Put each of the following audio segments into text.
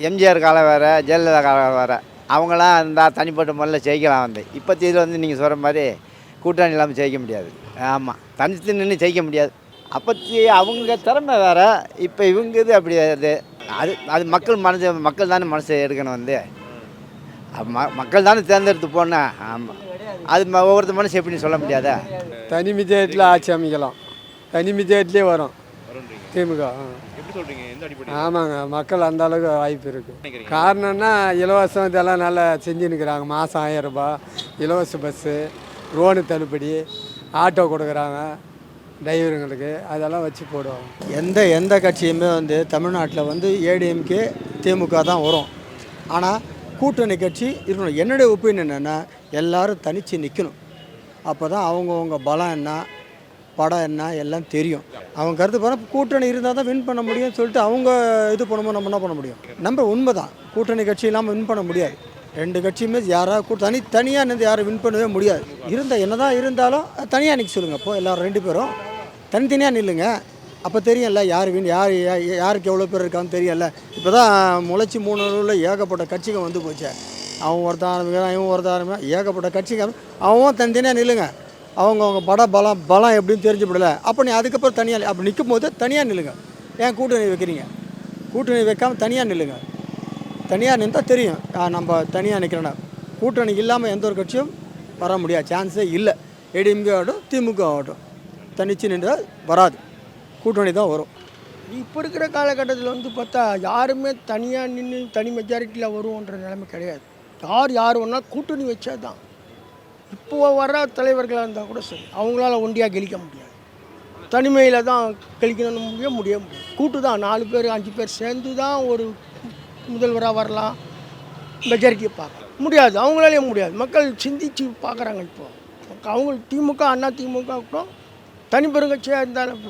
எம்ஜிஆர் காலம் வேறு, ஜெயலலிதா காலம் வேறு. அவங்களாம் இருந்தால் தனிப்பட்ட முறையில் ஜெயிக்கலாம் இப்போத்தி இதில் நீங்கள் சொல்கிற மாதிரி கூட்டணி இல்லாமல் ஜெயிக்க முடியாது. ஆமாம், தனித்து நின்று ஜெயிக்க முடியாது. அப்போத்தி அவங்க திறமை வேறு, இப்போ இவங்க இது அப்படி அது அது அது மக்கள் தானே மனசை எடுக்கணும் மக்கள் தானே தேர்ந்தெடுத்து போனேன். ஆமாம், அது ஒவ்வொருத்த மனசு எப்படின்னு சொல்ல முடியாதா? தனி மெஜாரிட்டியில் ஆட்சி அமைக்கலாம். தனி மெஜாரிட்டிலே வரும் திமுக. ஆமாங்க, மக்கள் அந்த அளவுக்கு வாய்ப்பு இருக்குது. காரணம்னா இலவசம் இதெல்லாம் நல்லா செஞ்சுன்னுக்கிறாங்க. மாதம் 1000 ரூபாய் இலவச பஸ்ஸு, லோனு தள்ளுபடி, ஆட்டோ கொடுக்குறாங்க டிரைவருங்களுக்கு. அதெல்லாம் வச்சு போடுவாங்க. எந்த கட்சியுமே தமிழ்நாட்டில் ஏடிஎம்கே திமுக தான் வரும். ஆனால் கூட்டணி கட்சி இருக்கணும். என்னுடைய ஒப்பீனியன் என்னென்னா, எல்லோரும் தனித்து நிற்கணும். அப்போ தான் அவங்கவுங்க பலம் என்ன, படம் என்ன எல்லாம் தெரியும். அவங்க கருத்து போனால் கூட்டணி இருந்தால் தான் வின் பண்ண முடியும்னு சொல்லிட்டு அவங்க இது பண்ணும்போது நம்ம என்ன பண்ண முடியும்? நம்ம உண்மை தான், கூட்டணி கட்சி இல்லாமல் வின் பண்ண முடியாது. 2 கட்சியுமே யாராவது தனியாக நின்று யாரும் வின் பண்ணவே முடியாது. என்ன தான் இருந்தாலும் தனியாக நிற்க சொல்லுங்கள். அப்போது எல்லோரும் 2 பேரும் தனித்தனியாக நில்லுங்க. அப்போ தெரியும்ல யார் வின், யாருக்கு எவ்வளோ பேர் இருக்கான்னு தெரியும்ல. இப்போ தான் முளைச்சி 3 நாளில் ஏகப்பட்ட கட்சிகள் போச்சு. அவன் ஒருத்தன் ஆரம்பிக்கிறான், இவன் ஒருத்தன் ஆரம்பிக்கிறான், ஏகப்பட்ட கட்சிகள். அவன் தனித்தனியாக நில்லுங்க. அவங்கவுங்க பலம் எப்படின்னு தெரிஞ்சுப்படலை. அப்போ நீ அதுக்கப்புறம் தனியாக அப்போ நிற்கும் போது தனியாக நில்லுங்க. ஏன் கூட்டணி வைக்கிறீங்க? கூட்டணி வைக்காமல் தனியாக நில்லுங்க. தனியாக நின்றால் தெரியும் நம்ம தனியாக நிற்கிறோன்னா. கூட்டணி இல்லாமல் எந்த ஒரு கட்சியும் வர முடியாது, சான்ஸே இல்லை. ஏடிஎம்கே ஆகட்டும், திமுக ஆகட்டும், தனிச்சு நின்றால் வராது, கூட்டணி தான் வரும். இப்போ இருக்கிற காலகட்டத்தில் பார்த்தா யாருமே தனியாக நின்று தனி மெஜாரிட்டியில் வருவோன்ற நிலைமை கிடையாது. யார் வேணால் கூட்டணி வச்சா தான். இப்போ வர்ற தலைவர்களாக இருந்தால் கூட சரி, அவங்களால ஒண்டியாக கெளிக்க முடியாது. தனிமையில் தான் கழிக்கணும்னு முடியாது. கூட்டு தான் 4 பேர் 5 பேர் சேர்ந்து தான் ஒரு முதல்வராக வரலாம், மெஜாரிட்டியை பார்க்க முடியாது. அவங்களாலே முடியாது. மக்கள் சிந்திச்சு பார்க்குறாங்க. இப்போது அவங்க திமுக, அண்ணா திமுக கூட தனிப்பெருங்கட்சியாக இருந்தாலும்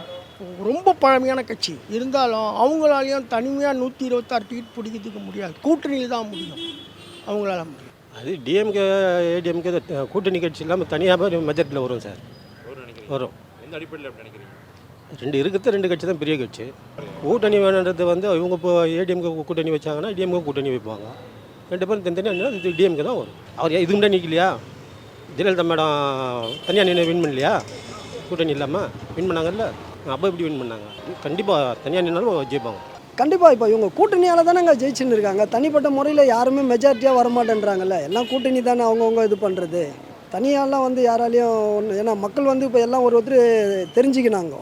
ரொம்ப பழமையான கட்சி இருந்தாலும் அவங்களாலையும் தனிமையாக 126 டிக்கெட் பிடிக்கிறதுக்கு முடியாது. கூட்டணியில் தான் முடியும், அவங்களால முடியும். அது டிஎம்கே ஏடிஎம்கே கூட்டணி கட்சி இல்லாமல் தனியாக மெஜாரிட்டியில் வரும் சார். வரும். எந்த அடிப்படையில் நினைக்கிறீங்க? 2 கட்சி தான் பெரிய கட்சி. கூட்டணி வேணுன்றது இவங்க இப்போ ஏடிஎம்கே கூட்டணி வச்சாங்கன்னா டிஎம்கே கூட்டணி வைப்பாங்க. 2 பேரும் தனித்தனியாக இது டிஎம்கே தான் வரும். அவர் இது முன்னாடி நிற்கலையா? ஜெயலலிதா மேடம் தனியாக நின்று வின் பண்ணலையா? கூட்டணி இல்லாமல் வின் பண்ணாங்கல்ல, அப்போ எப்படி வின் பண்ணாங்க? கண்டிப்பாக தனியாக நின்னாலும் ஜெயிப்பாங்க. கண்டிப்பாக. இப்போ இவங்க கூட்டணியால் தானே ஜெயிச்சுன்னு இருக்காங்க. தனிப்பட்ட முறையில் யாருமே மெஜாரிட்டியாக வரமாட்டேன்றாங்கல்ல. எல்லாம் கூட்டணி தானே அவங்கவுங்க இது பண்ணுறது. தனியாலாம் யாராலையும் ஏன்னா மக்கள் இப்போ எல்லாம் ஒருத்தர் தெரிஞ்சுக்கினாங்க.